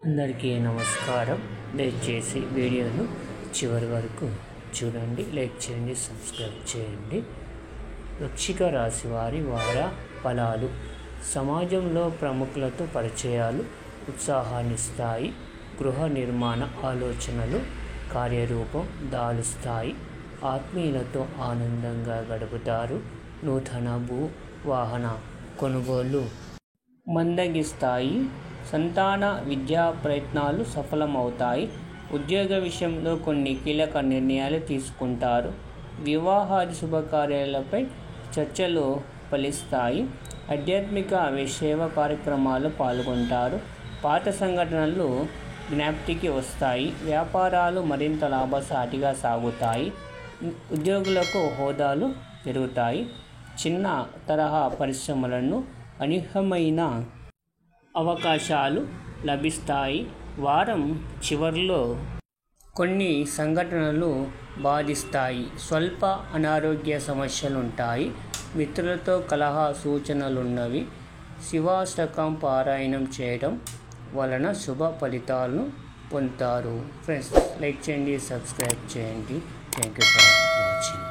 అందరికీ నమస్కారం. దయచేసి వీడియోను చివరి వరకు చూడండి, లైక్ చేయండి, సబ్స్క్రైబ్ చేయండి. వృశ్చిక రాశి వారి వార ఫలాలు. సమాజంలో ప్రముఖులతో పరిచయాలు ఉత్సాహాన్నిస్తాయి. గృహ నిర్మాణ ఆలోచనలు కార్యరూపం దాలుస్తాయి. ఆత్మీయులతో ఆనందంగా గడుపుతారు. నూతన భూ వాహన కొనుగోలు మందగిస్తాయి. సంతాన విద్యా ప్రయత్నాలు సఫలమవుతాయి. ఉద్యోగ విషయంలో కొన్ని కీలక నిర్ణయాలు తీసుకుంటారు. వివాహాది శుభకార్యాలపై చర్చలు ఫలిస్తాయి. ఆధ్యాత్మిక సేవ కార్యక్రమాలు పాల్గొంటారు. పాత సంఘటనలు జ్ఞాప్తికి వస్తాయి. వ్యాపారాలు మరింత లాభసాటిగా సాగుతాయి. ఉద్యోగులకు హోదాలు పెరుగుతాయి. చిన్న తరహా పరిశ్రమలను అనూహ్యమైన అవకాశాలు లభిస్తాయి. వారం చివర్లో కొన్ని సంఘటనలు బాధిస్తాయి. స్వల్ప అనారోగ్య సమస్యలుంటాయి. మిత్రులతో కలహ సూచనలున్నవి. శివాష్టకం పారాయణం చేయడం వలన శుభ ఫలితాలను పొందుతారు. ఫ్రెండ్స్, లైక్ చేయండి, సబ్స్క్రైబ్ చేయండి. Thank you for watching.